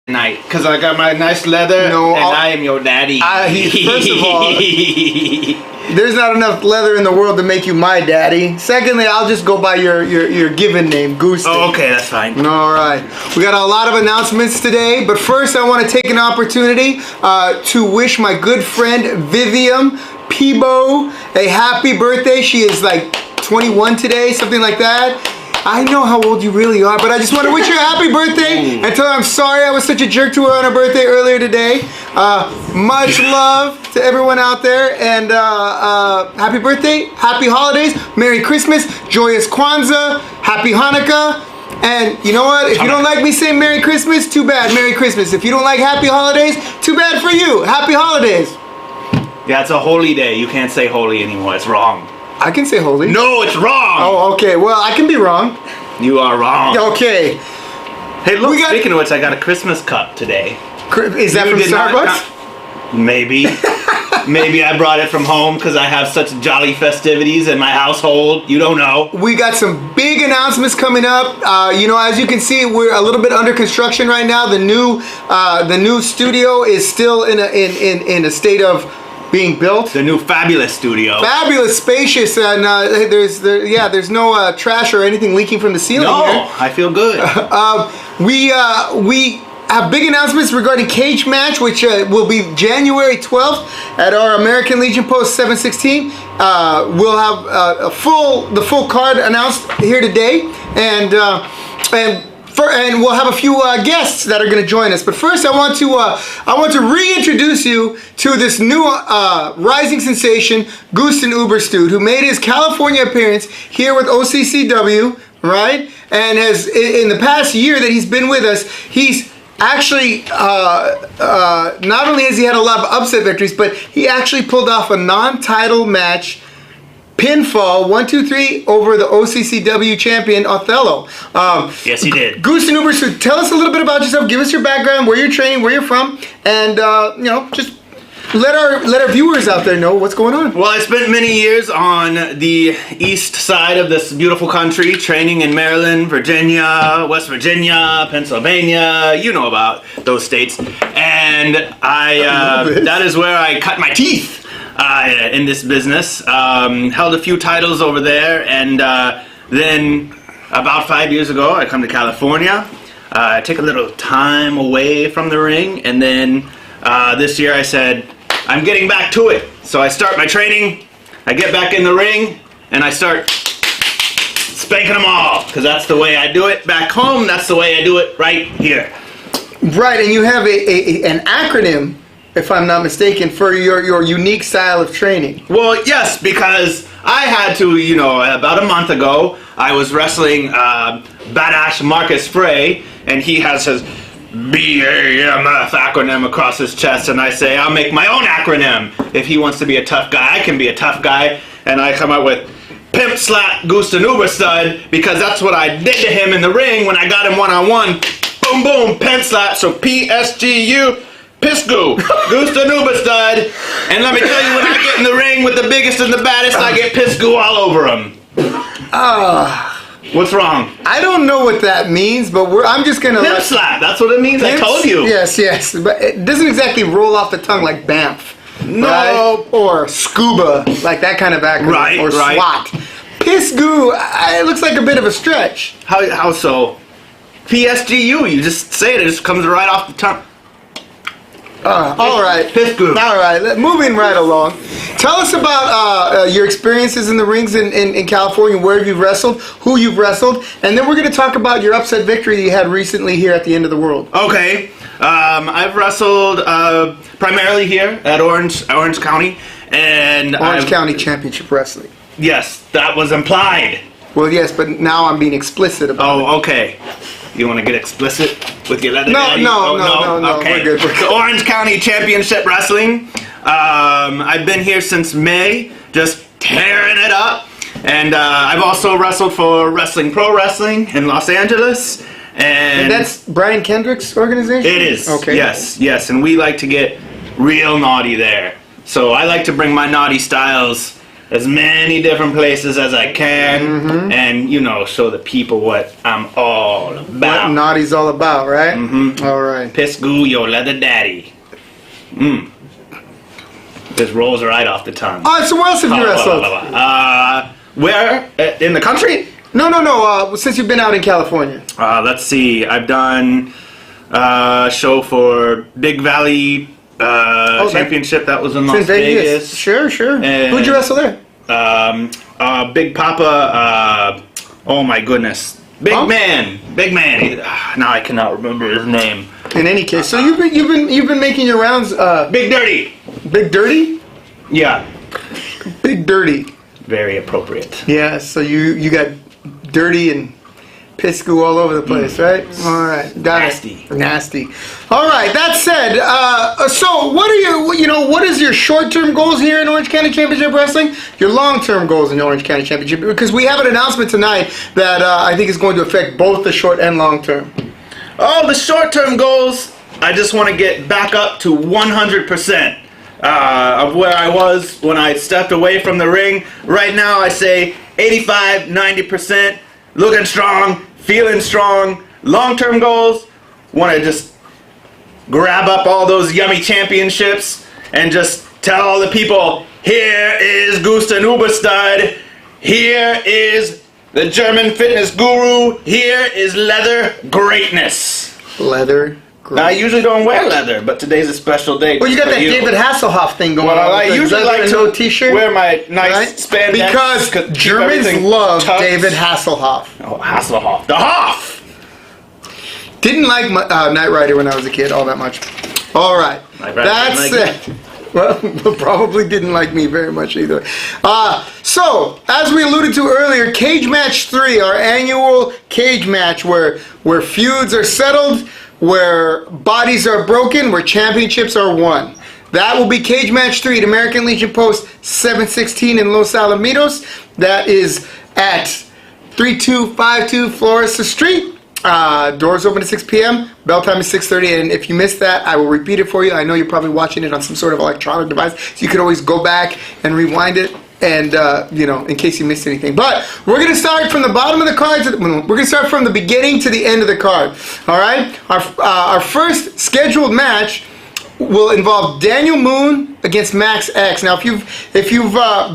Night, because I got my nice leather, I am your daddy. First of all, there's not enough leather in the world to make you my daddy. Secondly, I'll just go by your given name, Gustin. Oh, okay, that's fine. All right. We got a lot of announcements today, but first I want to take an opportunity to wish my good friend Vivian Peebo a happy birthday. She is like 21 today, something like that. I know how old you really are, but I just want to wish you a happy birthday and tell her I'm sorry I was such a jerk to her on her birthday earlier today. Much love to everyone out there, and happy birthday, happy holidays, Merry Christmas, joyous Kwanzaa, happy Hanukkah. And you know what? If you don't like me saying Merry Christmas, too bad, Merry Christmas. If you don't like happy holidays, too bad for you, happy holidays. Yeah, it's a holy day. You can't say holy anymore. It's wrong. I can say holy. No, it's wrong. Oh, okay. Well, I can be wrong. You are wrong. Okay. Hey, look, speaking of which, I got a Christmas cup today. Is that from Starbucks? Maybe. Maybe I brought it from home because I have such jolly festivities in my household. You don't know. We got some big announcements coming up. As you can see, we're a little bit under construction right now. The new studio is still in a state of being built. The new fabulous studio. Fabulous, spacious, and there's no trash or anything leaking from the ceiling here. No, I feel good. We have big announcements regarding Cage Match, which will be January 12th at our American Legion Post 716. We'll have the full card announced here today, and we'll have a few guests that are going to join us. But first, I want to reintroduce you to this new rising sensation, Gustin Uberstud, who made his California appearance here with OCCW, right? And has in the past year that he's been with us, he's actually not only has he had a lot of upset victories, but he actually pulled off a non-title match. Pinfall 1-2-3 over the OCCW champion Othello. Yes, he did. Gustin Uberstud, tell us a little bit about yourself. Give us your background, where you're training, where you're from, and just let our viewers out there know what's going on. Well, I spent many years on the east side of this beautiful country, training in Maryland, Virginia, West Virginia, Pennsylvania. You know about those states, and that is where I cut my teeth. In this business, held a few titles over there, and then about 5 years ago I come to California, take a little time away from the ring, and then this year I said I'm getting back to it. So I start my training, I get back in the ring, and I start spanking them all, because that's the way I do it back home, that's the way I do it right here. Right, and you have an acronym, if I'm not mistaken, for your unique style of training. Well, yes, because I had to, about a month ago, I was wrestling Badass Marcus Frey, and he has his BAMF acronym across his chest, and I say, I'll make my own acronym. If he wants to be a tough guy, I can be a tough guy, and I come up with Pimp Slap Gustin Uberstud, because that's what I did to him in the ring when I got him one-on-one. Boom, boom, Pimp Slap, so PSGU. Piscu, Gustin Uberstud, and let me tell you, when I get in the ring with the biggest and the baddest, I get Piscu all over him. What's wrong? I don't know what that means, but I'm just gonna. Pimp slap. That's what it means. I told you. Yes, but it doesn't exactly roll off the tongue like BAMF. No. Right? Or scuba, like that kind of acronym. Right. Or SWAT. Piscu, it looks like a bit of a stretch. How so? PSGU. You just say it. It just comes right off the tongue. All right. Piscu. All right. Moving right along. Tell us about your experiences in the rings in California, where you've wrestled, who you've wrestled, and then we're going to talk about your upset victory you had recently here at the End of the World. Okay. I've wrestled primarily here at Orange County, and Orange County Championship Wrestling. Yes, that was implied. Well, yes, but now I'm being explicit about it. Oh, okay. You want to get explicit with your leather daddy? No. Okay. We're good. The Orange County Championship Wrestling. I've been here since May, just tearing it up. And I've also wrestled for Wrestling Pro Wrestling in Los Angeles. And that's Brian Kendrick's organization? It is. Okay. Yes. And we like to get real naughty there. So I like to bring my naughty styles as many different places as I can, and show the people what I'm all about. What Naughty's all about, right? All right. Piss goo, yo leather daddy. This rolls right off the tongue. All right, so where else have you wrestled? Where? In the country? No. Since you've been out in California. Let's see. I've done a show for Big Valley Championship. That was in Las Vegas. Sure. And, who'd you wrestle there? Big Papa. Oh my goodness. Big man. Now I cannot remember his name. In any case, so you've been making your rounds. Big Dirty. Big Dirty? Yeah. Big Dirty. Very appropriate. Yeah. So you got dirty and piss goo all over the place, right? All right. Got it. Nasty. All right. That said, so what are what is your short-term goals here in Orange County Championship Wrestling? Your long-term goals in Orange County Championship, because we have an announcement tonight that I think is going to affect both the short and long-term. Oh, the short-term goals, I just want to get back up to 100% of where I was when I stepped away from the ring. Right now, I say 85, 90%, looking strong, feeling strong. Long-term goals, want to just grab up all those yummy championships and just tell all the people, here is Gustin Uberstud, here is the German fitness guru, here is leather greatness. Leather greatness. Now, I usually don't wear leather, but today's a special day. Well, you got that David Hasselhoff thing going on. Well, I usually like to t-shirt, wear my nice spandex. Because Germans love David Hasselhoff. Oh, Hasselhoff. The Hoff! Didn't like Knight Rider when I was a kid all that much. All right. That's it. Well, probably didn't like me very much either. So, as we alluded to earlier, Cage Match 3, our annual cage match where feuds are settled, where bodies are broken, where championships are won. That will be Cage Match 3 at American Legion Post 716 in Los Alamitos. That is at 3252 Florida Street. Doors open at 6 p.m. Bell time is 6:30, and if you missed that, I will repeat it for you. I know you're probably watching it on some sort of electronic device, so you could always go back and rewind it, and in case you missed anything. But we're gonna start from the bottom of the card. We're gonna start from the beginning to the end of the card. All right. Our first scheduled match will involve Daniel Moon against Max X. Now, if you've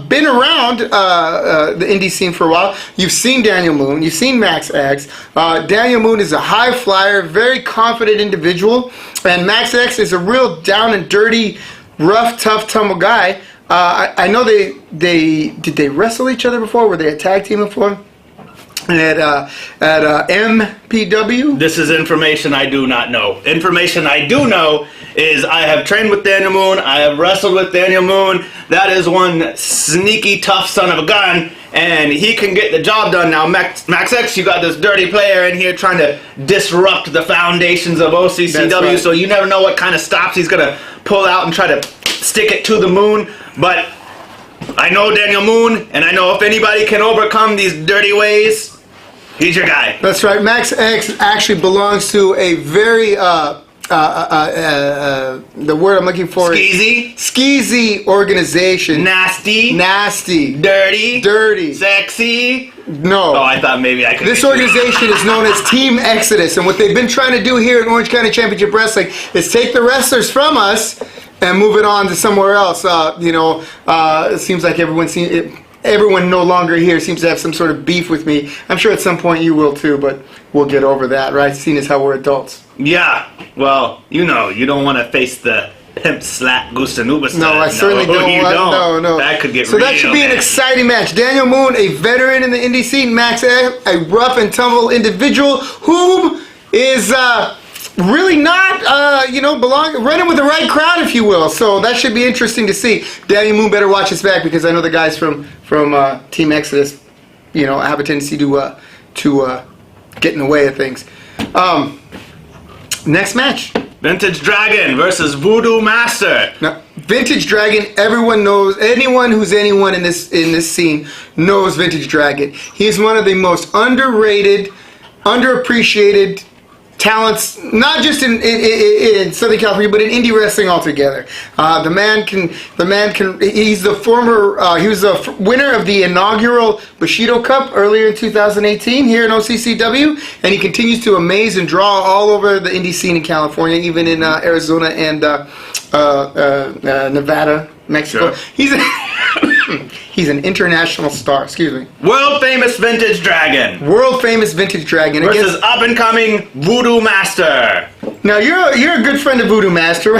been around the indie scene for a while, you've seen Daniel Moon, you've seen Max X. Daniel Moon is a high flyer, very confident individual, and Max X is a real down and dirty, rough, tough, tumble guy. I know did they wrestle each other before? Were they a tag team before? At MPW? This is information I do not know. Information I do know is I have trained with Daniel Moon. I have wrestled with Daniel Moon. That is one sneaky, tough son of a gun, and he can get the job done. Now, Max X, you got this dirty player in here trying to disrupt the foundations of OCCW, right. So you never know what kind of stops he's going to pull out and try to stick it to the moon. But I know Daniel Moon, and I know if anybody can overcome these dirty ways, he's your guy. That's right. Max X actually belongs to a very the word I'm looking for skeezy organization. Nasty. Dirty. Sexy. No. Oh, I thought maybe I could. This organization is known as Team Exodus, and what they've been trying to do here in Orange County Championship Wrestling is take the wrestlers from us and move it on to somewhere else. It seems like everyone no longer here seems to have some sort of beef with me. I'm sure at some point you will too, but we'll get over that, right? Seeing as how we're adults. Yeah. Well, you don't want to face the pimp slap Gustin Uberstud. No, I certainly don't. No. That could get so real that should be an exciting match. Daniel Moon, a veteran in the indie scene. Max X, a rough and tumble individual whom is really not, running with the right crowd, if you will. So that should be interesting to see. Daniel Moon better watch his back, because I know the guys from Team Exodus, have a tendency to get in the way of things. Next match. Vintage Dragon versus Voodoo Master. Now, Vintage Dragon, everyone knows. Anyone who's anyone in this scene knows Vintage Dragon. He's one of the most underrated, underappreciated talents, not just in Southern California, but in indie wrestling altogether. The man can. He's the former. He was the winner of the inaugural Bushido Cup earlier in 2018 here in OCCW, and he continues to amaze and draw all over the indie scene in California, even in Arizona and Nevada, Mexico. Sure. He's an international star. Excuse me. World famous Vintage Dragon. World famous Vintage Dragon Versus up and coming Voodoo Master. Now you're a good friend of Voodoo Master.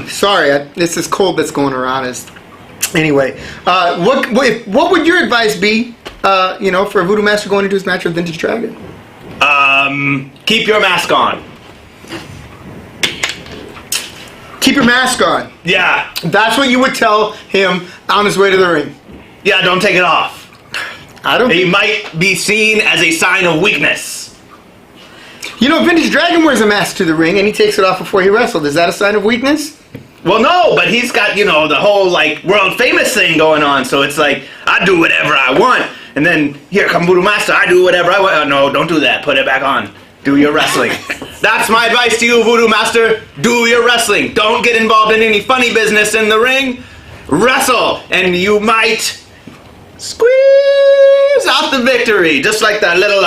Sorry, it's this cold that's going around. Anyway, what would your advice be? For Voodoo Master going into his match with Vintage Dragon. Keep your mask on. Keep your mask on. Yeah. That's what you would tell him on his way to the ring. Yeah, don't take it off. He might be seen as a sign of weakness. Vintage Dragon wears a mask to the ring and he takes it off before he wrestled. Is that a sign of weakness? Well, no, but he's got, the whole, world famous thing going on. So it's like, I do whatever I want. And then, here come Voodoo Master, I do whatever I want. Oh, no, don't do that. Put it back on. Do your wrestling. That's my advice to you, Voodoo Master. Do your wrestling. Don't get involved in any funny business in the ring. Wrestle, and you might squeeze out the victory. Just like that little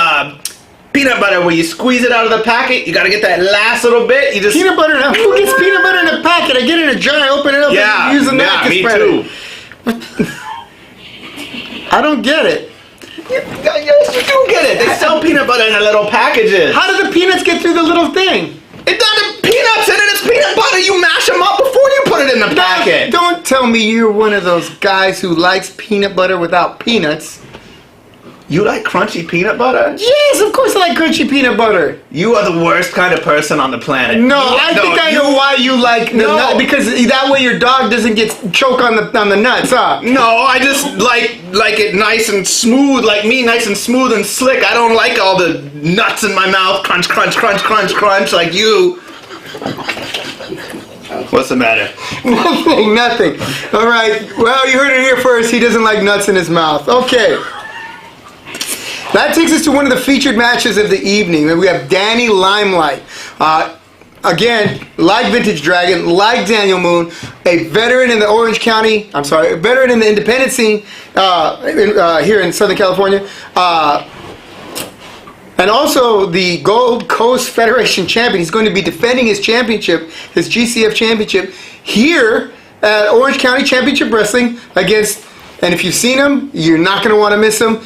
peanut butter where you squeeze it out of the packet. You got to get that last little bit. You just peanut butter. Who gets peanut butter in a packet? I get it in a jar. I open it up. Yeah, and use a knife to me spread too. I don't get it. Yes, you do get it. They sell peanut butter in the little packages. How do the peanuts get through the little thing? It doesn't peanuts in it. It's peanut butter. You mash them up before you put it in the packet. Don't tell me you're one of those guys who likes peanut butter without peanuts. You like crunchy peanut butter? Yes, of course I like crunchy peanut butter. You are the worst kind of person on the planet. No, I think I know why you like the nut, because that way your dog doesn't get choke on the nuts, huh? No, I just like it nice and smooth, like me, nice and smooth and slick. I don't like all the nuts in my mouth, crunch, crunch, crunch, crunch, crunch, like you. What's the matter? Nothing. All right. Well, you heard it here first. He doesn't like nuts in his mouth. Okay. That takes us to one of the featured matches of the evening. We have Danny Limelight. Again, like Vintage Dragon, like Daniel Moon, a veteran in the a veteran in the independent scene here in Southern California. And also the Gold Coast Federation champion. He's going to be defending his championship, his GCF championship, here at Orange County Championship Wrestling against, and if you've seen him, you're not going to want to miss him.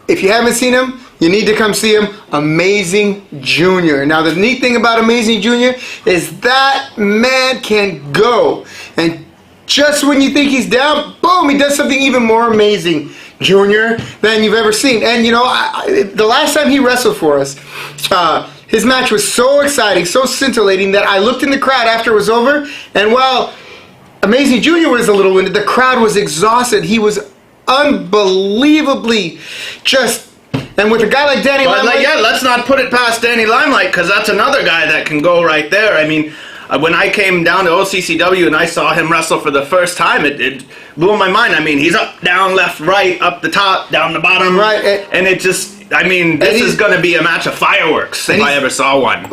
If you haven't seen him, you need to come see him, Amazing Junior. Now, the neat thing about Amazing Junior is that man can go. And just when you think he's down, boom, he does something even more amazing, Junior, than you've ever seen. And, the last time he wrestled for us, his match was so exciting, so scintillating, that I looked in the crowd after it was over, and while Amazing Junior was a little winded, the crowd was exhausted. He was unbelievably and with a guy like Danny Limelight, let's not put it past Danny Limelight, because that's another guy that can go right there. I mean, when I came down to OCCW and I saw him wrestle for the first time, it blew my mind. I mean, he's up, down, left, right, up the top, down the bottom, right, and it just, this is going to be a match of fireworks if I ever saw one.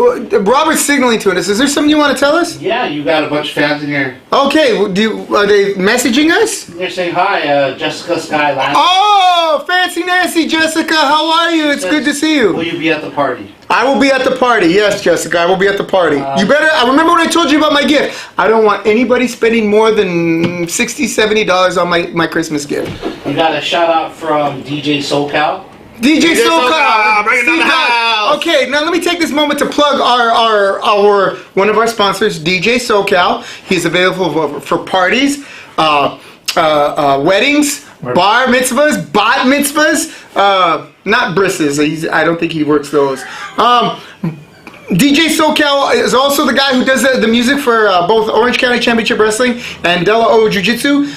Robert's signaling to us. Is there something you want to tell us? Yeah, you got a bunch of fans in here. Okay, are they messaging us? They're saying hi, Jessica Skyline. Oh, fancy Nancy, Jessica, how are you? It's good to see you. Will you be at the party? I will be at the party. Yes, Jessica, I will be at the party. You better, I remember when I told you about my gift. I don't want anybody spending more than $60, $70 on my Christmas gift. You got a shout out from DJ SoCal. DJ SoCal, bring it down the house. Okay, now let me take this moment to plug our one of our sponsors, DJ SoCal. He's available for parties, weddings, bar mitzvahs, bat mitzvahs, not brisses. I don't think he works those. DJ SoCal is also the guy who does the music for both Orange County Championship Wrestling and Della O Jiu-Jitsu.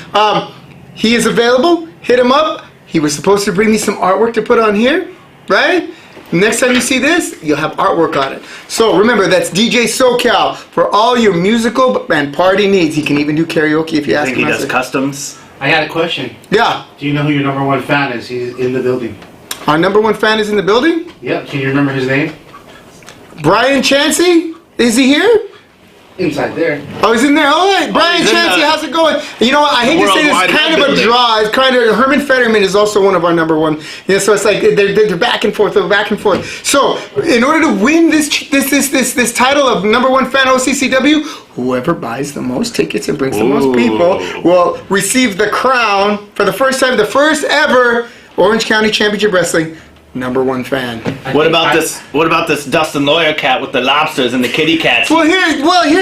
He is available. Hit him up. He was supposed to bring me some artwork to put on here, right? Next time you see this, you'll have artwork on it. So remember, that's DJ SoCal for all your musical and party needs. He can even do karaoke if you ask him. He does customs. I got a question. Yeah. Do you know who your number one fan is? He's in the building. Our number one fan is in the building? Yep. Can you remember his name? Brian Chancey, is he here? Inside there. Oh, he's in there. All right, Brian he's in Chancey, the how's it going? You know, I hate to say this, Worldwide kind of a building. draw. It's kind of Herman Fetterman is also one of our number one. Yeah, so it's like they're back and forth, back and forth. So in order to win this title of number one fan OCCW, whoever buys the most tickets and brings the most people will receive the crown for the first time, the first ever Orange County Championship Wrestling number one fan. What about this? What about this Dustin Lawyer cat with the lobsters and the kitty cats? Well, here's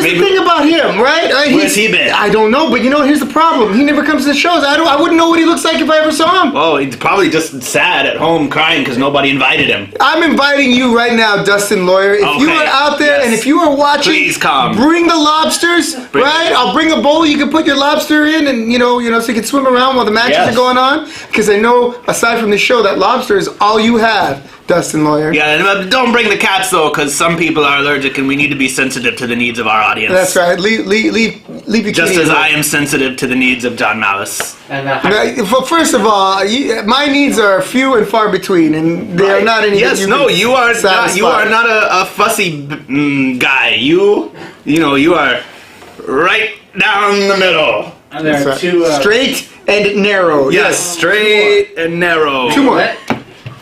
the thing about him, right? Where's he been? I don't know, but here's the problem. He never comes to the shows. I wouldn't know what he looks like if I ever saw him. Oh, he's probably just sad at home crying because nobody invited him. I'm inviting you right now, Dustin Lawyer. If you Okay, are out there yes. and if you are watching, Please come. Bring the lobsters, right? I'll bring a bowl you can put your lobster in, and so you can swim around while the matches Yes. are going on. Because I know, aside from the show, that lobster is all you have, Dustin Lawyer. Yeah, and don't bring the cats though, because some people are allergic, and we need to be sensitive to the needs of our audience. That's right. Leave your Just kitty as alone. I am sensitive to the needs of John Malice. And Well, first of all, my needs are few and far between, and they are not any. Yes, that no, can you are not. satisfy. You are not a fussy guy. You are right down the middle. and there are That's right. two Straight and narrow. Yes, straight and narrow. Two more. Nicolette,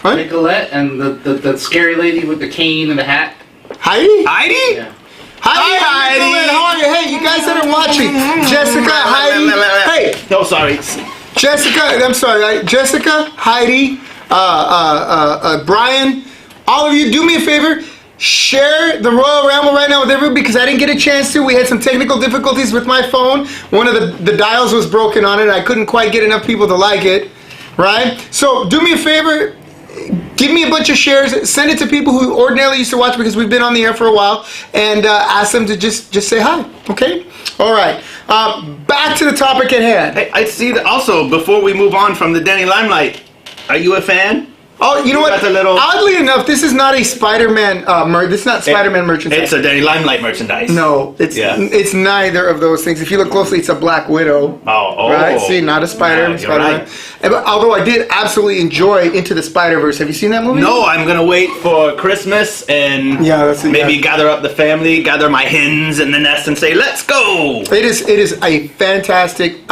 Huh? Nicolette and the scary lady with the cane and the hat. Heidi? Heidi? Yeah. Hi, Heidi. Nicolette, how are you? Hey, you guys that are watching, Jessica, Heidi. Hey, Oh, sorry. Jessica, I'm sorry, right? Jessica, Heidi, Brian, all of you, do me a favor. Share the Royal Ramble right now with everybody because I didn't get a chance to. We had some technical difficulties with my phone. One of the dials was broken on it. I couldn't quite get enough people to like it, right? So do me a favor. Give me a bunch of shares. Send it to people who ordinarily used to watch because we've been on the air for a while, and ask them to just say hi. Okay? All right. Back to the topic at hand. Hey, I see that. Also, before we move on from the Denny Limelight, are you a fan? Oh, you know what? got the little- Oddly enough, this is not a Spider-Man this is not Spider-Man merchandise. It's a Denny Limelight merchandise. No, Yeah. it's neither of those things. If you look closely, it's a Black Widow. Oh. Right? See, not a Spider-Man. Yeah, you're right. Although I did absolutely enjoy Into the Spider-Verse. Have you seen that movie? No, I'm gonna wait for Christmas and Yeah, that's it, maybe yeah. gather up the family, gather my hens in the nest, and say, "Let's go!" It is a fantastic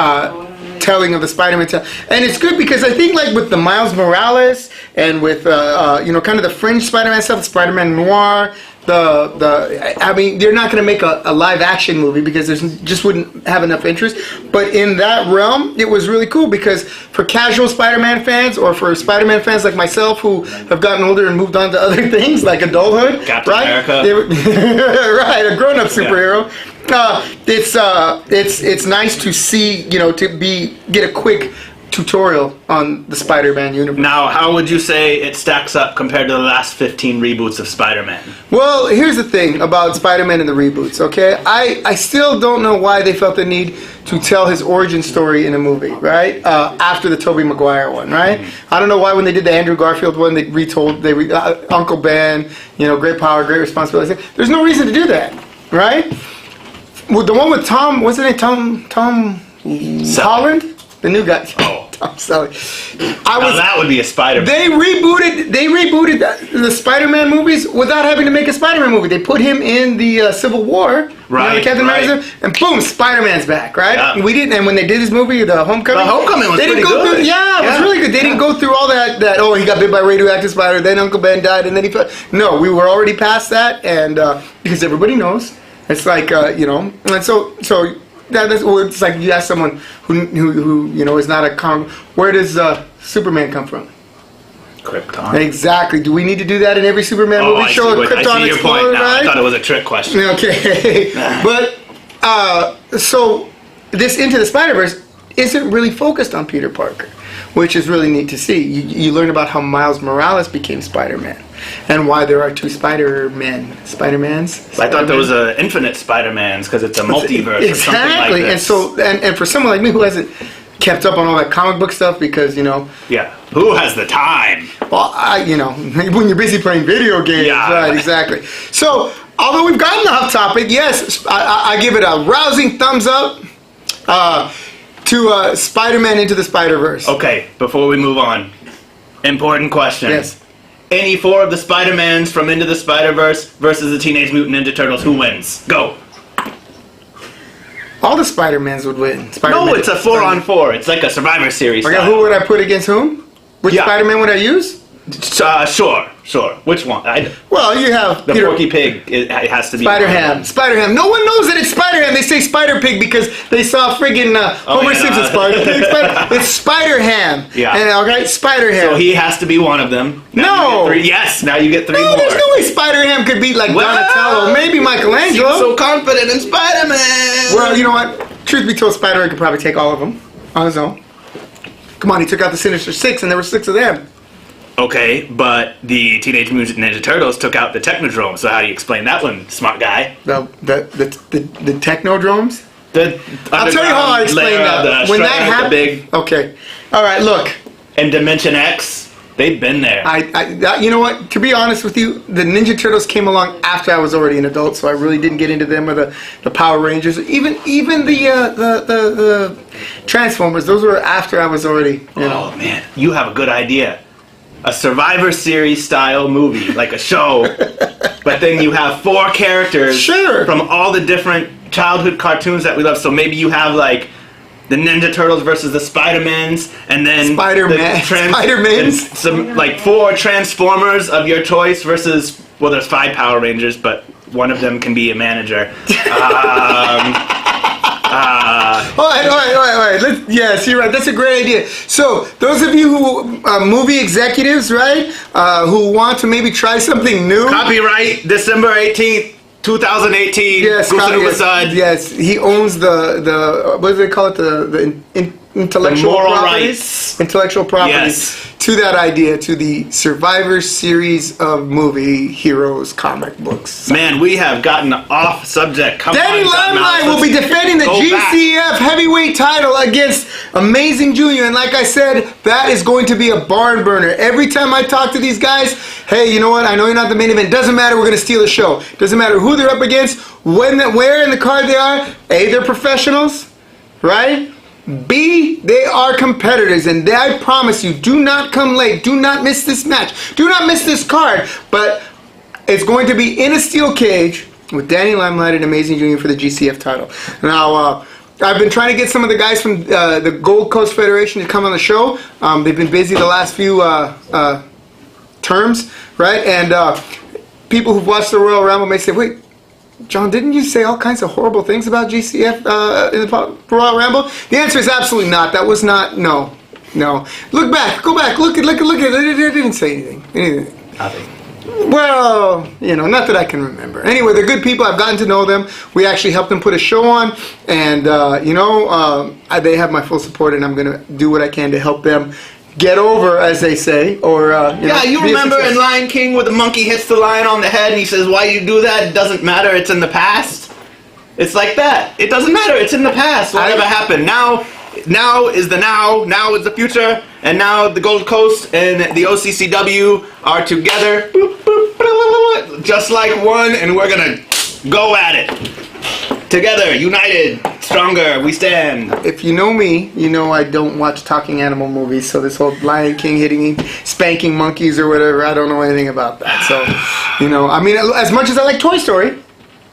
telling of the Spider-Man and it's good because I think like with the Miles Morales and with kind of the fringe Spider-Man stuff, Spider-Man Noir, I mean they're not going to make a live action movie because there's just wouldn't have enough interest, but in that realm it was really cool because for casual Spider-Man fans or for Spider-Man fans like myself who have gotten older and moved on to other things like adulthood, Captain right? America. Right, a grown-up superhero. It's nice to see, get a quick tutorial on the Spider-Man universe. Now, how would you say it stacks up compared to the last 15 reboots of Spider-Man? Well, here's the thing about Spider-Man and the reboots, okay? I still don't know why they felt the need to tell his origin story in a movie, right? After the Tobey Maguire one, right? I don't know why when they did the Andrew Garfield one, they retold, Uncle Ben, great power, great responsibility. There's no reason to do that, right? Well, the one with Tom, what's his name? Tom Holland? The new guy. Oh. Tom Selleck. Now that would be a Spider-Man. They rebooted the Spider-Man movies without having to make a Spider-Man movie. They put him in the Civil War, Right, the Captain right. America, and boom, Spider-Man's back, right? Yeah. We didn't, and when they did this movie, The Homecoming, The Homecoming was they didn't pretty go good. through. Yeah, it was really good. They didn't go through all that. Oh, he got bit by a radioactive spider. Then Uncle Ben died, and then he fell. No, we were already past that, and because everybody knows, it's like and so. That's it's like you ask someone who is not a comic. Where does Superman come from? Krypton. Exactly. Do we need to do that in every Superman movie? I Show a see Krypton your explorer, point now. right? I thought it was a trick question. Okay, but so this Into the Spider-Verse isn't really focused on Peter Parker, which is really neat to see. You learn about how Miles Morales became Spider-Man and why there are two Spider-Mans. I thought there was an infinite Spider-Mans because it's a multiverse or something like Exactly, this. and for someone like me who hasn't kept up on all that comic book stuff because Yeah. Who has the time? well, when you're busy playing video games, Yeah. right? Exactly. So, although we've gotten off topic, yes, I give it a rousing thumbs up to Spider-Man Into the Spider-Verse. Okay, before we move on, important question. Yes. any 4 of the Spider-Mans from Into the Spider-Verse versus the Teenage Mutant Ninja Turtles. Who wins? Go. All the Spider-Mans would win. No, it's a 4-on-4. It's like a Survivor Series. Okay, style. who would I put against whom? Which Spider-Man would I use? Sure. Which one? Well, you have the Porky Pig. It has to be Spider-Ham. Spider-Ham. No one knows that it's Spider-Ham. They say Spider-Pig because they saw friggin' Homer Simpson Spider-Pig. It's Spider-Ham. Yeah. And okay, Spider-Ham. So he has to be one of them. No. Yes. Now you get 3 no, more. There's no way Spider-Ham could beat like Donatello. Maybe Michelangelo. You're so confident in Spider-Man. Well, you know what? Truth be told, Spider-Man could probably take all of them on his own. Come on, he took out the Sinister Six, and there were 6 of them. Okay, but the Teenage Mutant Ninja Turtles took out the Technodrome, so how do you explain that one, smart guy? The Technodromes? I'll tell you how I explain that. When that happened... Okay. All right, look. And Dimension X, they've been there. You know what? To be honest with you, the Ninja Turtles came along after I was already an adult, so I really didn't get into them or the Power Rangers, even the Transformers. Those were after I was already. Oh man, you have a good idea. A Survivor Series style movie, like a show, but then you have 4 characters from all the different childhood cartoons that we love. So maybe you have like the Ninja Turtles versus the Spider-Mans, and then Spider-Mans, some like 4 Transformers of your choice versus, well, there's 5 Power Rangers, but one of them can be a manager. All right. Yes, you're right. That's a great idea. So, those of you who movie executives, right, who want to maybe try something new. Copyright December 18th, 2018. Yes, Uberstud. Yes, he owns the what do they call it? The intellectual rights. Intellectual properties to that idea, to the Survivor series of movie heroes comic books. Man, we have gotten off subject. Danny Limelight will be defending the GCF heavyweight title against Amazing Junior, and like I said, that is going to be a barn burner. Every time I talk to these guys, hey, you know what? I know you're not the main event. Doesn't matter. We're going to steal the show. Doesn't matter who they're up against, where in the card they are. A, they're professionals, right? B, they are competitors, and I promise you, do not come late. Do not miss this match. Do not miss this card. But it's going to be in a steel cage with Danny Limelight and Amazing Junior for the GCF title. Now, I've been trying to get some of the guys from the Gold Coast Federation to come on the show. They've been busy the last few terms, right? And people who've watched the Royal Ramble may say, wait, John, didn't you say all kinds of horrible things about GCF in the Royal Ramble? The answer is absolutely not. That was not, no. Look back, go back, look at it. I didn't say anything. Nothing. Well, not that I can remember. Anyway, they're good people. I've gotten to know them. We actually helped them put a show on, and they have my full support, and I'm going to do what I can to help them get over, as they say, or you remember in Lion King where the monkey hits the lion on the head and he says, "Why you do that? It doesn't matter. It's in the past." It's like that. It doesn't matter. It's in the past. Whatever happened. Now is the now. Now is the future. And now the Gold Coast and the OCCW are together, just like one, and we're gonna go at it together, united, stronger. We stand. If you know me, you know I don't watch talking animal movies. So this whole Lion King spanking monkeys or whatever, I don't know anything about that. So, as much as I like Toy Story.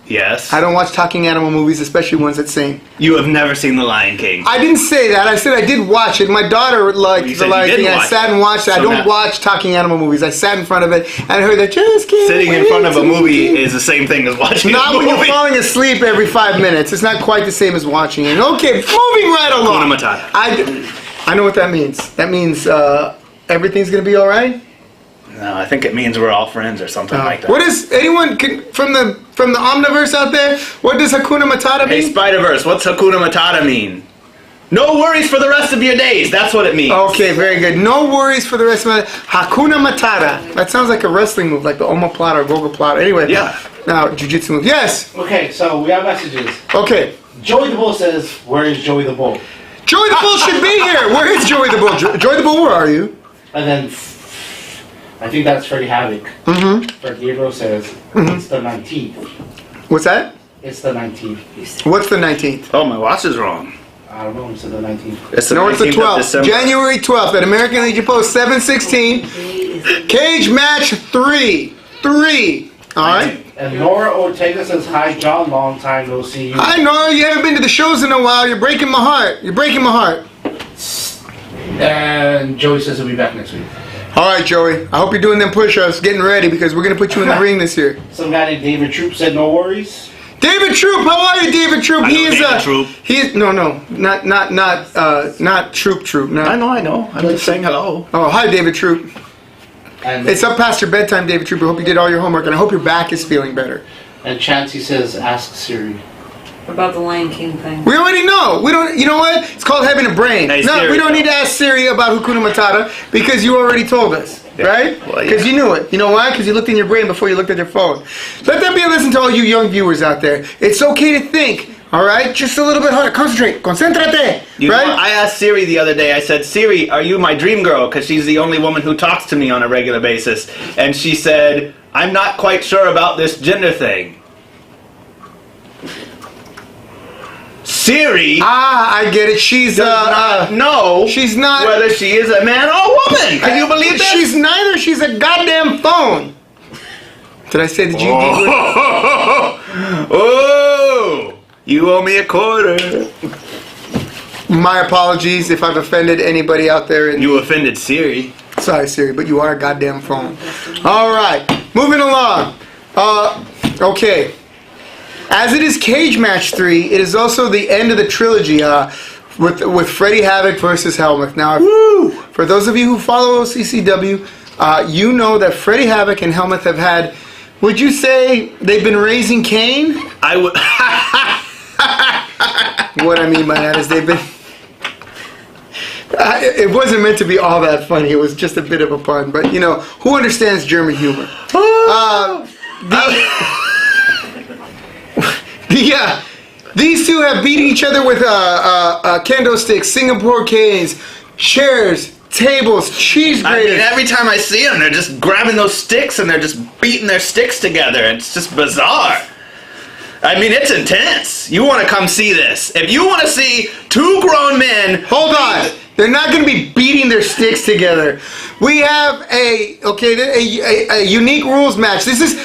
Yes. I don't watch talking animal movies, especially ones that sing. You have never seen The Lion King. I didn't say that. I said I did watch it. My daughter liked The Lion King. I sat and watched it. I don't watch talking animal movies. I sat in front of it and I heard that just kidding. Sitting in front of a movie is the same thing as watching a movie. Not when you're falling asleep every 5 minutes. It's not quite the same as watching it. Okay, moving right along. Hakuna Matata. I know what that means. That means everything's going to be all right? No, I think it means we're all friends or something like that. What is anyone from the Omniverse out there? What does Hakuna Matata mean? Hey, Spider-Verse, what's Hakuna Matata mean? No worries for the rest of your days. That's what it means. Okay, very good. No worries for the rest of my Hakuna Matata. That sounds like a wrestling move, like the omoplata or gogoplata. Anyway, now jiu-jitsu move. Yes. Okay, so we have messages. Okay. Joey the Bull says, "Where is Joey the Bull?" Joey the Bull should be here. Where is Joey the Bull? Joey the Bull, where are you? And then I think that's Freddy Havoc. Fred Gabriel says, it's the 19th. What's that? It's the 19th. What's the 19th? Oh, my watch is wrong. I don't know. It's the 19th. It's the No, it's the 19th of 12th. December. January 12th at American Legion Post 716. Cage match 3. 3. All right. And Nora Ortega says, "Hi, John. Long time no see you." Hi, Nora. You haven't been to the shows in a while. You're breaking my heart. You're breaking my heart. And Joey says he'll be back next week. All right, Joey. I hope you're doing them push-ups, getting ready, because we're going to put you in the ring this year. Some guy named David Troop said, "No worries." David Troop, how are you, David Troop? I know David Troop. He is not Troop. No. I know. I'm just saying hello. Oh, hi, David Troop. And It's up past your bedtime, David Troop. I hope you did all your homework, and I hope your back is feeling better. and Chansey says, "Ask Siri." About the Lion King thing. We already know. We don't. You know what? It's called having a brain. Hey, No, Siri, we don't though. need to ask Siri about Hakuna Matata because you already told us, right? Well, yeah. Because you knew it. You know why? Because you looked in your brain before you looked at your phone. Let that be a lesson to all you young viewers out there. It's okay to think. All right, just a little bit harder. Concentrate. Concentrate. You Right? know, I asked Siri the other day, I said, "Siri, are you my dream girl?" Because she's the only woman who talks to me on a regular basis. And she said, "I'm not quite sure about this gender thing." Siri I get it. She's does not know she's not- whether she is a man or a woman. Can you believe that? She's neither. She's a goddamn phone. Did I say the GD word? Oh, you owe me a quarter. My apologies if I've offended anybody out there. You offended Siri. Sorry, Siri, but you are a goddamn phone. All right, moving along. Okay. As it is Cage Match 3, it is also the end of the trilogy with Freddie Havoc versus Helmuth. Now, for those of you who follow CCW, you know that Freddie Havoc and Helmuth have had, would you say they've been raising Cain? I would. What I mean by that is they've been... it wasn't meant to be all that funny. It was just a bit of a pun. But, you know, who understands German humor? These two have beaten each other with kendo sticks, Singapore canes, chairs, tables, cheese I graters. mean, every time I see them, they're just grabbing those sticks and they're just beating their sticks together. It's just bizarre. I mean, it's intense. You want to come see this. If you want to see two grown men... Hold on. They're not going to be beating their sticks together. We have a unique rules match. This is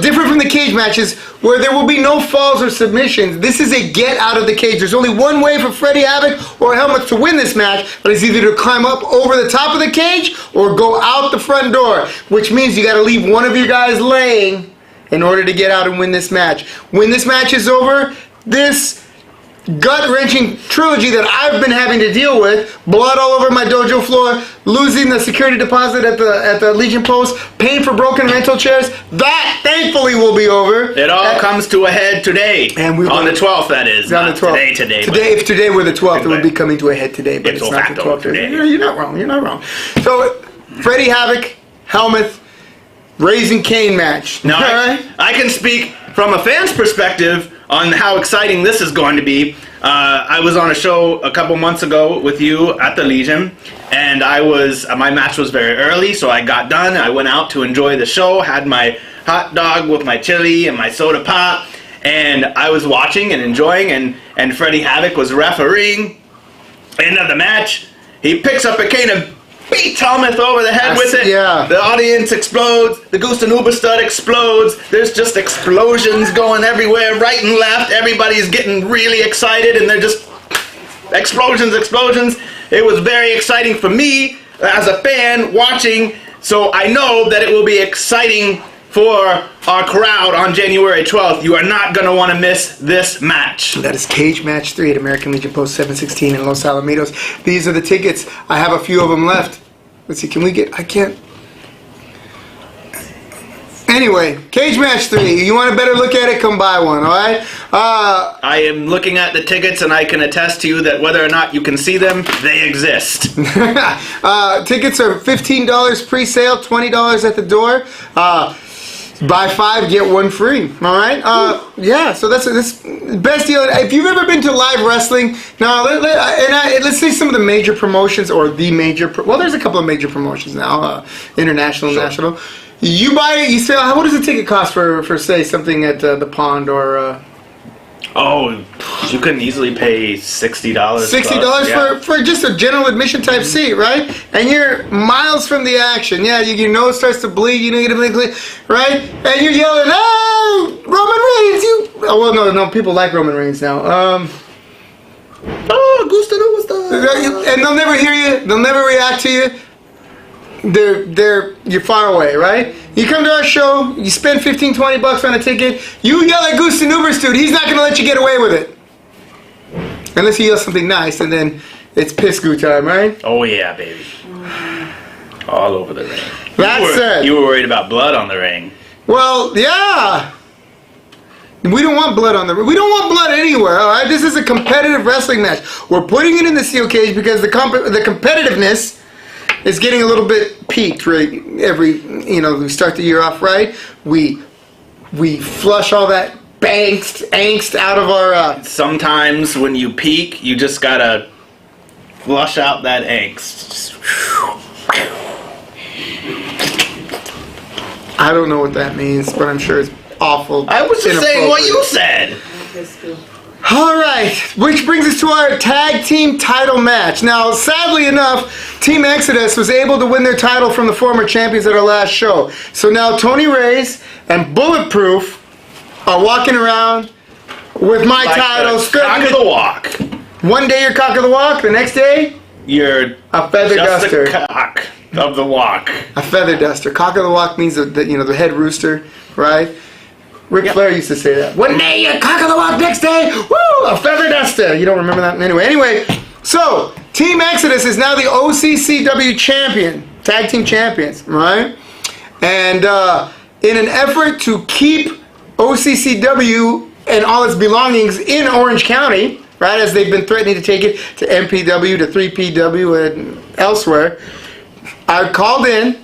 different from the cage matches where there will be no falls or submissions. This is a get out of the cage. There's only one way for Freddie Havoc or Helmut to win this match, but it's either to climb up over the top of the cage or go out the front door, which means you got to leave one of your guys laying in order to get out and win this match. When this match is over, this gut-wrenching trilogy that I've been having to deal with, blood all over my dojo floor, losing the security deposit at the Legion Post, paying for broken rental chairs, that thankfully will be over. It all comes to a head today. And on the 12th, that is. On the Not 12th. Today. If today were the 12th, it would be coming to a head today, but it's Ipso not the facto 12th. today. You're not wrong. You're not wrong. So, Freddie Havoc, Helmuth, Raising Cain match. Now, All right? I can speak from a fan's perspective on how exciting this is going to be. I was on a show a couple months ago with you at the Legion, and my match was very early, so I got done. I went out to enjoy the show, had my hot dog with my chili and my soda pop, and I was watching and enjoying, and Freddie Havoc was refereeing. End of the match, he picks up a cane and beats Helmuth over the head with it. Yeah. The audience explodes. The Gustin Uberstud explodes. There's just explosions going everywhere, right and left. Everybody's getting really excited, and they're just explosions. It was very exciting for me as a fan watching, so I know that it will be exciting for our crowd on January 12th. You are not going to want to miss this match. That is Cage Match 3 at American Legion Post 716 in Los Alamitos. These are the tickets. I have a few of them left. Let's see, can we get... I can't... Anyway, Cage Match 3. You want a better look at it? Come buy one, alright? I am looking at the tickets, and I can attest to you that whether or not you can see them, they exist. Tickets are $15 pre-sale, $20 at the door. Buy 5, get 1 free. All right. Yeah. So that's best deal. If you've ever been to live wrestling, now let's say some of the major promotions or the major. Well, there's a couple of major promotions now, international, Sure. national. You buy it. You say, what does a ticket cost for say something at the Pond or? Oh, you can easily pay $60. $60 for just a general admission type seat, right? And you're miles from the action. Yeah, your nose starts to bleed. You know, you bleed, right? And you're yelling, "Oh, Roman Reigns!" Oh well, no, people like Roman Reigns now. Oh, Gustin, what's that? And they'll never hear you. They'll never react to you. You're far away, right? You come to our show, you spend $15-20 on a ticket, you yell at Gustin Uberstud, he's not gonna let you get away with it. Unless he yells something nice, and then it's piss goo time, right? Oh yeah, baby. All over the ring. That's it. You were worried about blood on the ring. Well, yeah. We don't want blood on the ring. We don't want blood anywhere, all right? This is a competitive wrestling match. We're putting it in the steel cage because the competitiveness is getting a little bit peaked, right? We start the year off right. We flush all that angst out of our... Sometimes when you peak, you just gotta flush out that angst. I don't know what that means, but I'm sure it's awful. I was just saying what you said. All right, which brings us to our tag team title match. Now, sadly enough, Team Exodus was able to win their title from the former champions at our last show. So now Tony Reyes and Bulletproof are walking around with my title. Cock of the walk. One day you're cock of the walk, the next day you're a feather just duster. a cock of the walk. A feather duster. Cock of the walk means the head rooster, right? Ric Flair used to say that. One day you're cock of the walk, next day, woo, a feather duster. You don't remember that? Anyway, so Team Exodus is now the OCCW champion, tag team champions, right? And in an effort to keep OCCW and all its belongings in Orange County, right, as they've been threatening to take it to MPW, to 3PW, and elsewhere, I called in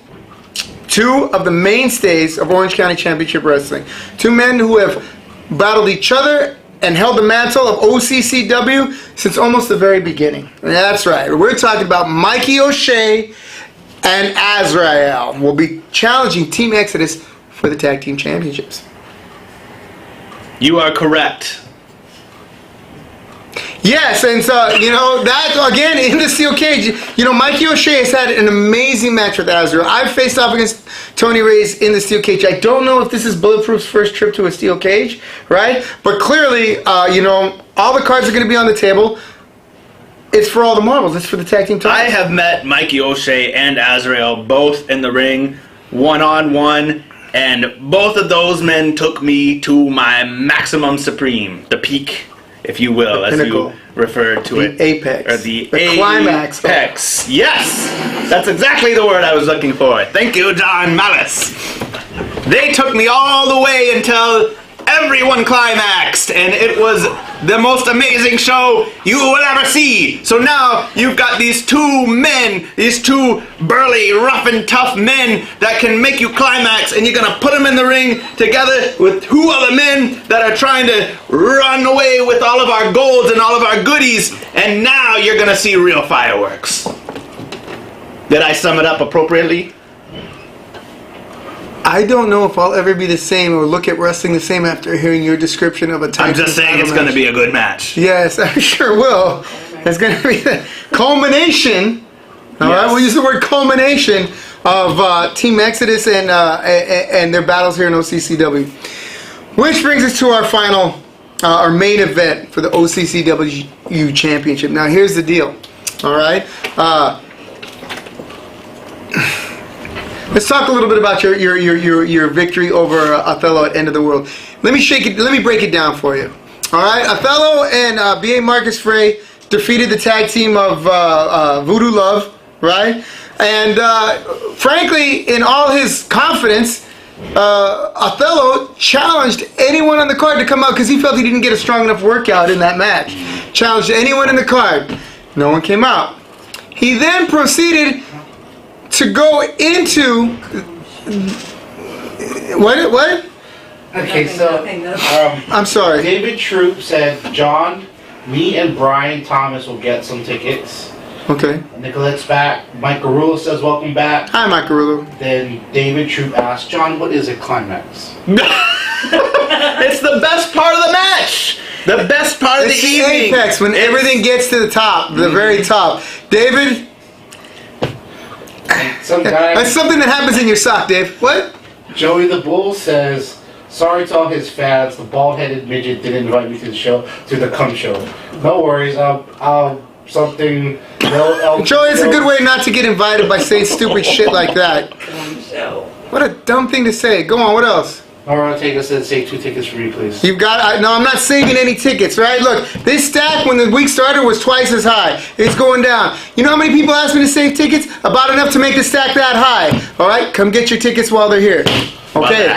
two of the mainstays of Orange County Championship Wrestling. Two men who have battled each other and held the mantle of OCCW since almost the very beginning. That's right. We're talking about Mikey O'Shea and Azrael. Will be challenging Team Exodus for the Tag Team Championships. You are correct. Yes, and so, that, again, in the steel cage, Mikey O'Shea has had an amazing match with Azrael. I've faced off against Tony Reyes in the steel cage. I don't know if this is Bulletproof's first trip to a steel cage, right? But clearly, all the cards are going to be on the table. It's for all the marbles. It's for the tag team title. I have met Mikey O'Shea and Azrael both in the ring, one-on-one, and both of those men took me to my maximum supreme, the peak, if you will, the as pinnacle, you referred to it. Apex. Or the climax. Apex. Yes! That's exactly the word I was looking for. Thank you, John Malice. They took me all the way until everyone climaxed, and it was the most amazing show you will ever see. So now you've got these two men, these two burly, rough and tough men that can make you climax, and you're gonna put them in the ring together with two other men that are trying to run away with all of our golds and all of our goodies, and now you're gonna see real fireworks. Did I sum it up appropriately? I don't know if I'll ever be the same or look at wrestling the same after hearing your description of a tag I'm just saying it's going to be a good match. Yes, I sure will. It's going to be the culmination. All right, we'll use the word culmination of Team Exodus and their battles here in OCCW. Which brings us to our final, our main event for the OCCW Championship. Now, here's the deal. All right. Let's talk a little bit about your victory over Othello at End of the World. Let me break it down for you. All right, Othello and B.A. Marcus Frey defeated the tag team of Voodoo Love, right? And frankly, in all his confidence, Othello challenged anyone on the card to come out because he felt he didn't get a strong enough workout in that match. Challenged anyone in the card. No one came out. He then proceeded to go into what? Okay, so I'm sorry. David Troop said, John, me and Brian Thomas will get some tickets. Okay. Nicolette's back. Mike Garula says, welcome back. Hi, Mike Garula. Then David Troop asked, John, what is a climax? It's the best part of the match. The best part of the It's the evening. apex when everything gets to the top, the very top. David, Some guy, that's something that happens in your sock, Dave. What? Joey the Bull says, sorry to all his fans, the bald-headed midget didn't invite me to the show, to the cum show. No worries, I'll something. Joey, it's a good way not to get invited by saying stupid shit like that. What a dumb thing to say. Go on, what else? Nora, take us and save 2 tickets for me, please. You've got, no, I'm not saving any tickets, right? Look, this stack when the week started was twice as high. It's going down. You know how many people asked me to save tickets? About enough to make the stack that high. All right, come get your tickets while they're here. Okay.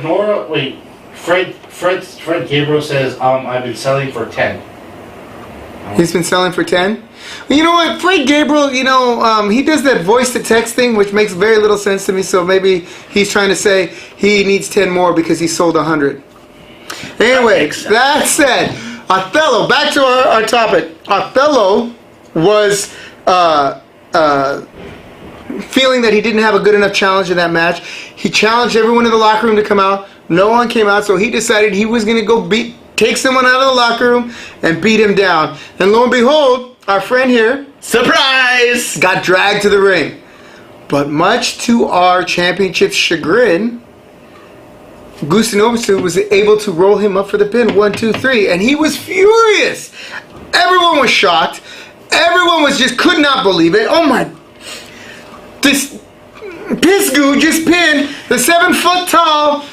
Nora, wait. Fred Gabriel says, I've been selling for 10. He's been selling for 10? You know what, Fred Gabriel, he does that voice to text thing, which makes very little sense to me, so maybe he's trying to say he needs 10 more because he sold 100. Anyway, that said, Othello, back to our topic. Othello was feeling that he didn't have a good enough challenge in that match. He challenged everyone in the locker room to come out. No one came out, so he decided he was going to go take someone out of the locker room and beat him down. And lo and behold, our friend here, surprise, got dragged to the ring. But much to our championship's chagrin, Gustin Uberstud was able to roll him up for the pin, 1, 2, 3, and he was furious. Everyone was shocked. Everyone could not believe it. Oh my, this Pisgoo just pinned the 7-foot tall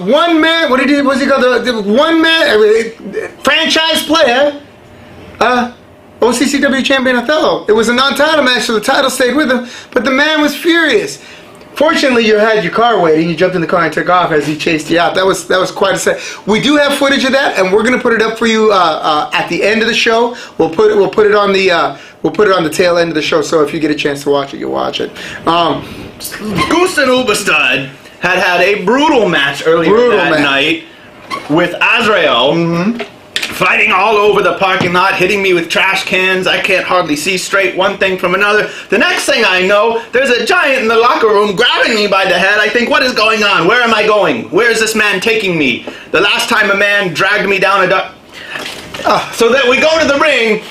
one man, what's he called? The one man franchise player, OCCW champion Othello. It was a non-title match, so the title stayed with him, but the man was furious. Fortunately, you had your car waiting. You jumped in the car and took off as he chased you out. That was quite a sight. We do have footage of that, and we're gonna put it up for you at the end of the show. We'll put it on the tail end of the show. So if you get a chance to watch it, you'll watch it. Gustin Uberstud had a brutal match earlier that night with Azrael. Fighting all over the parking lot, hitting me with trash cans. I can't hardly see straight, one thing from another. The next thing I know, there's a giant in the locker room grabbing me by the head. I think, what is going on? Where am I going? Where is this man taking me? The last time a man dragged me down so that we go to the ring,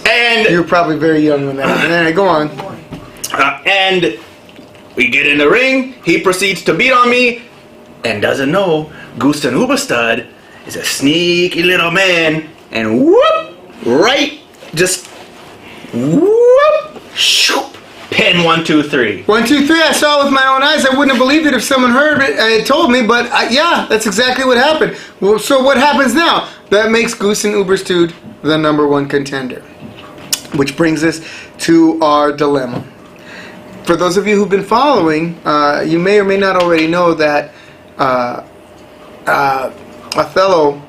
and... You were probably very young when that happened. Anyway, go on. And we get in the ring, he proceeds to beat on me, and doesn't know Gustin Uberstud is a sneaky little man, and whoop, shoop, pin 1, 2, 3. 1, 2, 3. I saw it with my own eyes. I wouldn't have believed it if someone heard it and told me, but yeah, that's exactly what happened. Well, so what happens now? That makes Gustin Uberstud the #1 contender, which brings us to our dilemma. For those of you who've been following, you may or may not already know that Othello,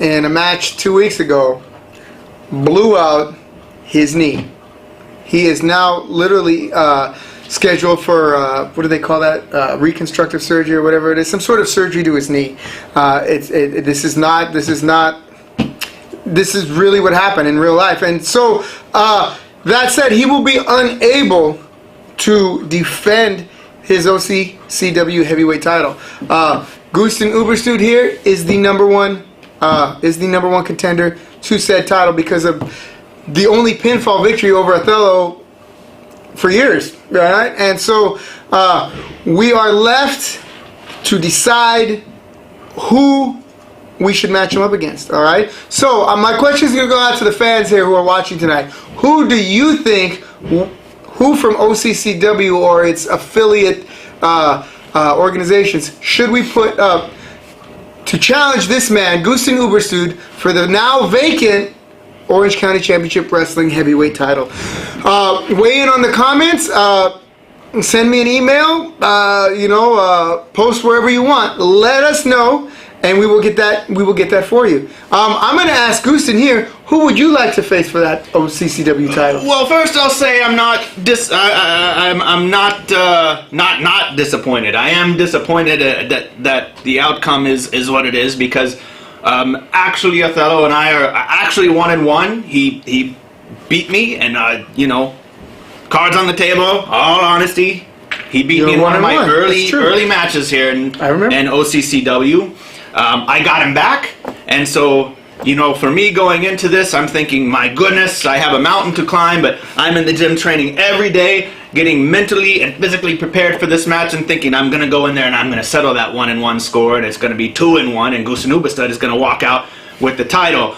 in a match 2 weeks ago, blew out his knee. He is now literally scheduled for what do they call that? Reconstructive surgery or whatever it is. Some sort of surgery to his knee. This is really what happened in real life. And so that said, he will be unable to defend his OCCW heavyweight title. Gustin Uberstud here is the number one contender to said title because of the only pinfall victory over Othello for years, right? And so we are left to decide who we should match him up against. All right. So my question is going to go out to the fans here who are watching tonight. Who do you think? Who from OCCW or its affiliate organizations should we put up to challenge this man, Gustin Uberstud, for the now vacant Orange County Championship Wrestling Heavyweight title? Weigh in on the comments. Send me an email. Post wherever you want. Let us know, and we will get that. We will get that for you. I'm going to ask Gustin here. Who would you like to face for that OCCW title? Well, first I'll say I'm not not disappointed. I am disappointed that the outcome is what it is because actually Othello and I are actually 1-1. He beat me, and cards on the table. All honesty, He beat You're me in one of my 1-1. That's true. early matches here in I remember. OCCW. I got him back, and so, you know, for me going into this, I'm thinking, my goodness, I have a mountain to climb, but I'm in the gym training every day, getting mentally and physically prepared for this match, and thinking I'm going to go in there and I'm going to settle that 1-1 score, and it's going to be 2-1, and Gustin Uberstud is going to walk out with the title.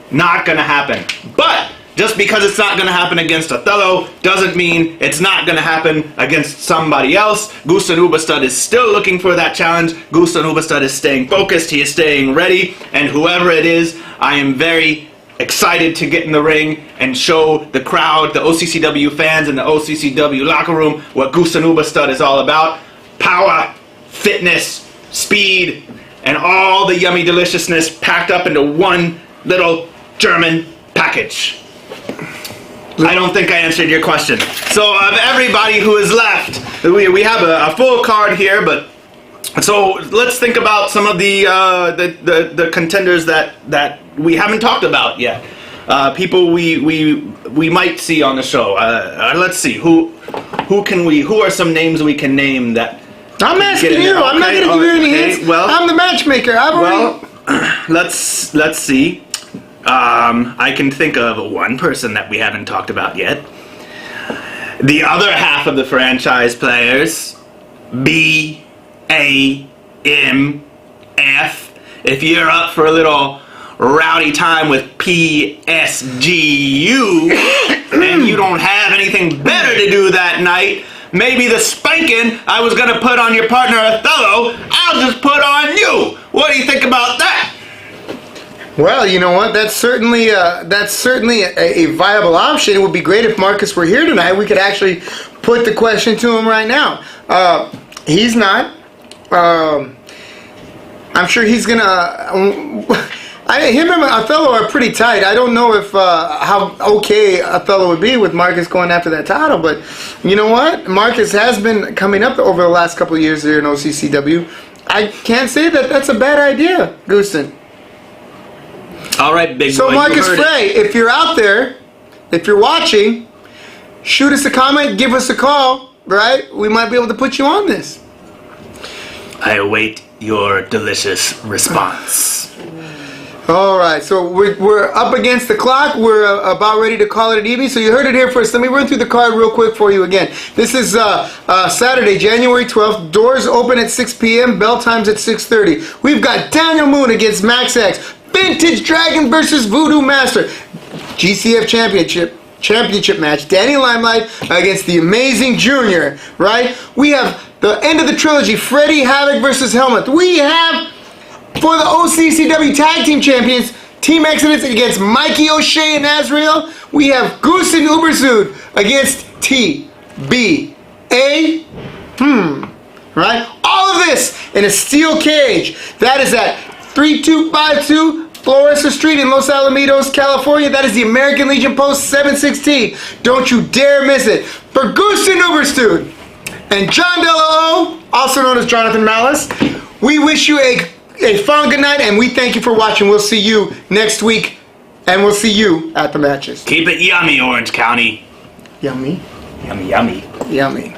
Not going to happen. But just because it's not going to happen against Othello doesn't mean it's not going to happen against somebody else. Gustin Uberstud is still looking for that challenge. Gustin Uberstud is staying focused. He is staying ready. And whoever it is, I am very excited to get in the ring and show the crowd, the OCCW fans and the OCCW locker room, what Gustin Uberstud is all about. Power, fitness, speed, and all the yummy deliciousness packed up into one little German package. I don't think I answered your question. So of everybody who is left, we have a full card here, but so let's think about some of the contenders that we haven't talked about yet. People we might see on the show. Let's see who are some names we can name that. I'm asking you. I'm not going to give you any hints. Well, I'm the matchmaker. let's see. I can think of one person that we haven't talked about yet. The other half of the franchise players, BAMF. If you're up for a little rowdy time with PSGU and you don't have anything better to do that night, maybe the spanking I was going to put on your partner Othello, I'll just put on you. What do you think about that? Well, you know what? That's certainly a viable option. It would be great if Marcus were here tonight. We could actually put the question to him right now. He's not. I'm sure he's gonna. Him and Othello are pretty tight. I don't know if how okay Othello would be with Marcus going after that title, but you know what? Marcus has been coming up over the last couple of years here in OCCW. I can't say that that's a bad idea, Gustin. All right, big boy. So Marcus Frey, if you're out there, if you're watching, shoot us a comment, give us a call, right? We might be able to put you on this. I await your delicious response. All right, so we're up against the clock. We're about ready to call it an evening. So you heard it here first. Let me run through the card real quick for you again. This is Saturday, January 12th. Doors open at 6 p.m. Bell times at 6:30. We've got Daniel Moon against Max X. Vintage Dragon versus Voodoo Master. GCF championship match. Danny Limelight against the Amazing Junior, right? We have the end of the trilogy, Freddie Havoc versus Helmut. We have, for the OCCW Tag Team Champions, Team Exodus against Mikey O'Shea and Azrael. We have Gustin Uberstud against TBA. Right? All of this in a steel cage. That is at 3252 Floresta Street in Los Alamitos, California. That is the American Legion Post 716. Don't you dare miss it. For Gustin Uberstud and John Dello, also known as Jonathan Malice, we wish you a fun good night, and we thank you for watching. We'll see you next week, and we'll see you at the matches. Keep it yummy, Orange County. Yummy. Yummy, yummy. Yummy.